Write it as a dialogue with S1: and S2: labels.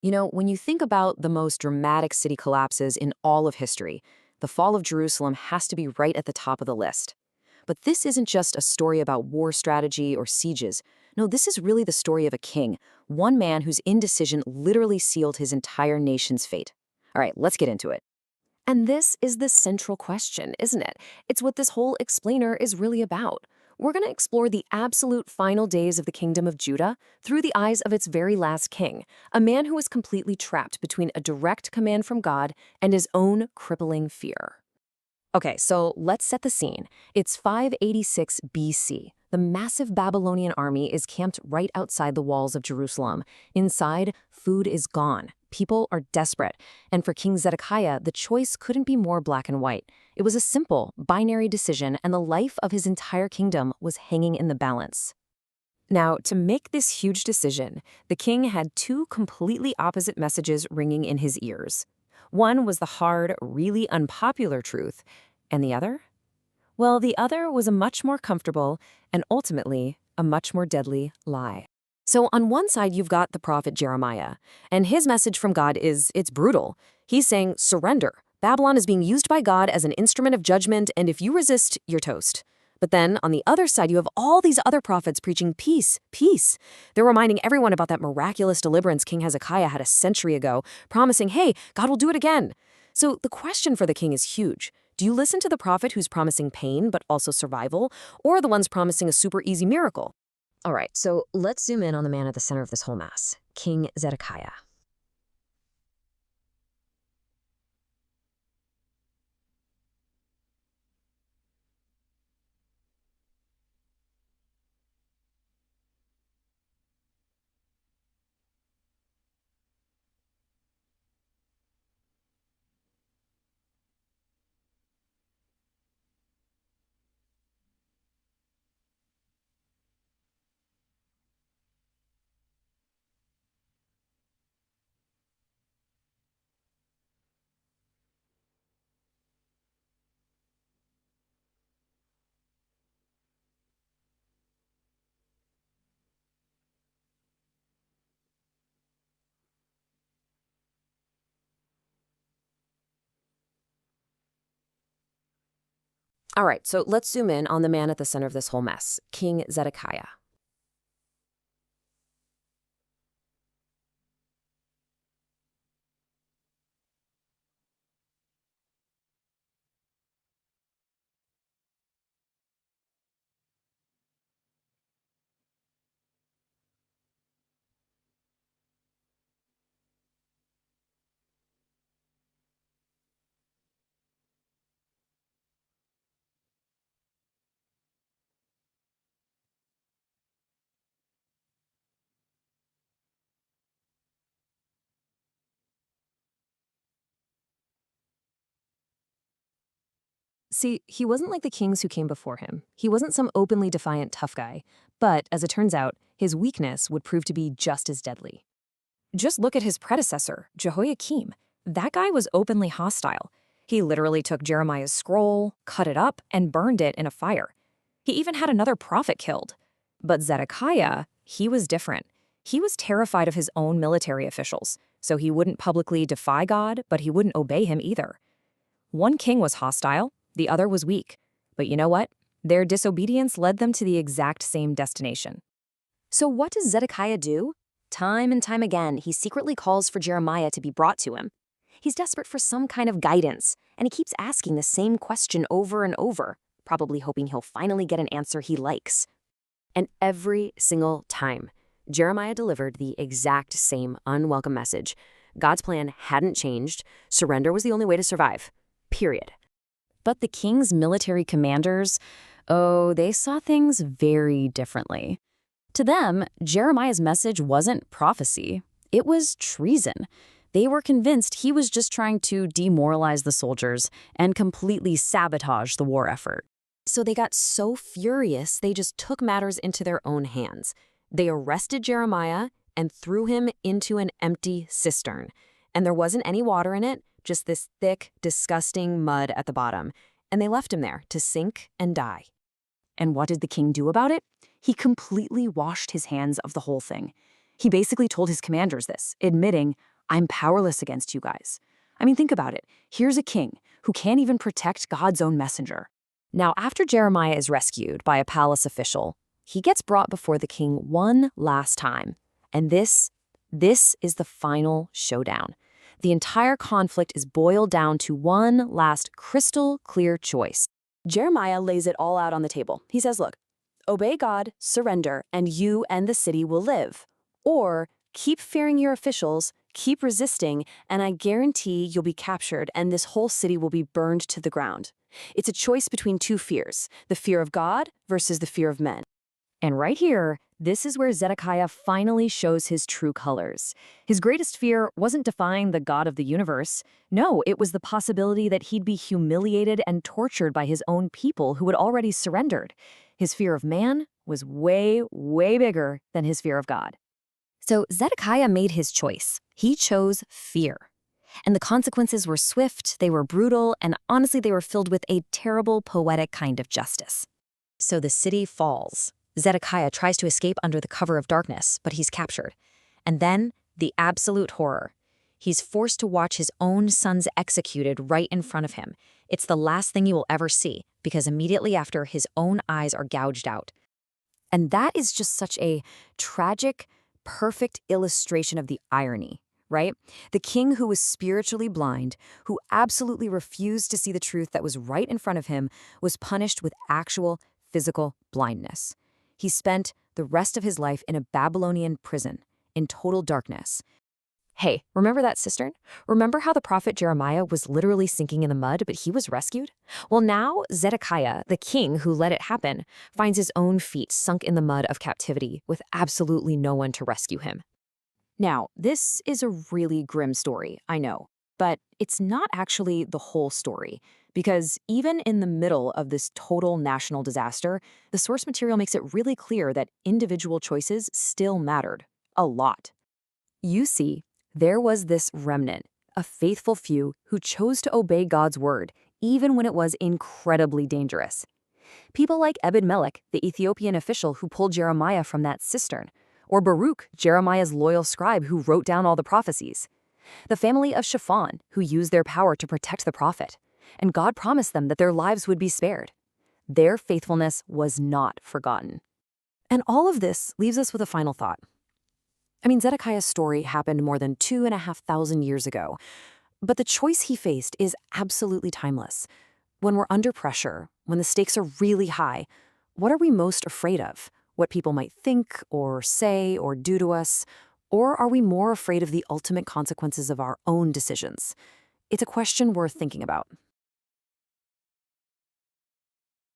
S1: When you think about the most dramatic city collapses in all of history, the fall of Jerusalem has to be right at the top of the list. But this isn't just a story about war strategy or sieges. No, this is really the story of a king, one man whose indecision literally sealed his entire nation's fate. All right, let's get into it. And this is the central question, isn't it? It's what this whole explainer is really about. We're going to explore the absolute final days of the kingdom of Judah through the eyes of its very last king, a man who was completely trapped between a direct command from God and his own crippling fear. Okay, so let's set the scene. It's 586 BC. The massive Babylonian army is camped right outside the walls of Jerusalem. Inside, food is gone. People are desperate. And for King Zedekiah, the choice couldn't be more black and white. It was a simple, binary decision, and the life of his entire kingdom was hanging in the balance. Now, to make this huge decision, the king had two completely opposite messages ringing in his ears. One was the hard, really unpopular truth, and the other? Well, the other was a much more comfortable and ultimately a much more deadly lie. So on one side, you've got the prophet Jeremiah, and his message from God it's brutal. He's saying, surrender. Babylon is being used by God as an instrument of judgment, and if you resist, you're toast. But then, on the other side, you have all these other prophets preaching peace, peace. They're reminding everyone about that miraculous deliverance King Hezekiah had a century ago, promising, hey, God will do it again. So the question for the king is huge. Do you listen to the prophet who's promising pain but also survival, or the ones promising a super easy miracle? All right, so let's zoom in on the man at the center of this whole mess, King Zedekiah. All right, so let's zoom in on the man at the center of this whole mess, King Zedekiah. See, he wasn't like the kings who came before him. He wasn't some openly defiant tough guy. But, as it turns out, his weakness would prove to be just as deadly. Just look at his predecessor, Jehoiakim. That guy was openly hostile. He literally took Jeremiah's scroll, cut it up, and burned it in a fire. He even had another prophet killed. But Zedekiah, he was different. He was terrified of his own military officials, so he wouldn't publicly defy God, but he wouldn't obey him either. One king was hostile, the other was weak. But you know what? Their disobedience led them to the exact same destination. So what does Zedekiah do? Time and time again, he secretly calls for Jeremiah to be brought to him. He's desperate for some kind of guidance, and he keeps asking the same question over and over, probably hoping he'll finally get an answer he likes. And every single time, Jeremiah delivered the exact same unwelcome message. God's plan hadn't changed. Surrender was the only way to survive. Period. But the king's military commanders, oh, they saw things very differently. To them, Jeremiah's message wasn't prophecy. It was treason. They were convinced he was just trying to demoralize the soldiers and completely sabotage the war effort. So they got so furious, they just took matters into their own hands. They arrested Jeremiah and threw him into an empty cistern. And there wasn't any water in it, just this thick, disgusting mud at the bottom. And they left him there to sink and die. And what did the king do about it? He completely washed his hands of the whole thing. He basically told his commanders this, admitting, I'm powerless against you guys. I mean, think about it. Here's a king who can't even protect God's own messenger. Now, after Jeremiah is rescued by a palace official, he gets brought before the king one last time. And this is the final showdown. The entire conflict is boiled down to one last crystal clear choice. Jeremiah lays it all out on the table. He says, look, obey God, surrender, and you and the city will live. Or keep fearing your officials, keep resisting, and I guarantee you'll be captured and this whole city will be burned to the ground. It's a choice between two fears, the fear of God versus the fear of men. And right here, this is where Zedekiah finally shows his true colors. His greatest fear wasn't defying the God of the universe. No, it was the possibility that he'd be humiliated and tortured by his own people who had already surrendered. His fear of man was way, way bigger than his fear of God. So Zedekiah made his choice. He chose fear. And the consequences were swift, they were brutal, and honestly, they were filled with a terrible, poetic kind of justice. So the city falls. Zedekiah tries to escape under the cover of darkness, but he's captured. And then, the absolute horror. He's forced to watch his own sons executed right in front of him. It's the last thing you will ever see, because immediately after, his own eyes are gouged out. And that is just such a tragic, perfect illustration of the irony, right? The king who was spiritually blind, who absolutely refused to see the truth that was right in front of him, was punished with actual physical blindness. He spent the rest of his life in a Babylonian prison, in total darkness. Hey, remember that cistern? Remember how the prophet Jeremiah was literally sinking in the mud, but he was rescued? Well, now Zedekiah, the king who let it happen, finds his own feet sunk in the mud of captivity with absolutely no one to rescue him. Now, this is a really grim story, I know, but it's not actually the whole story. Because even in the middle of this total national disaster, the source material makes it really clear that individual choices still mattered. A lot. You see, there was this remnant, a faithful few who chose to obey God's word, even when it was incredibly dangerous. People like Ebed-Melech, the Ethiopian official who pulled Jeremiah from that cistern, or Baruch, Jeremiah's loyal scribe who wrote down all the prophecies. The family of Shaphan, who used their power to protect the prophet. And God promised them that their lives would be spared. Their faithfulness was not forgotten. And all of this leaves us with a final thought. I mean, Zedekiah's story happened more than 2,500 years ago, but the choice he faced is absolutely timeless. When we're under pressure, when the stakes are really high, what are we most afraid of? What people might think or say or do to us? Or are we more afraid of the ultimate consequences of our own decisions? It's a question worth thinking about.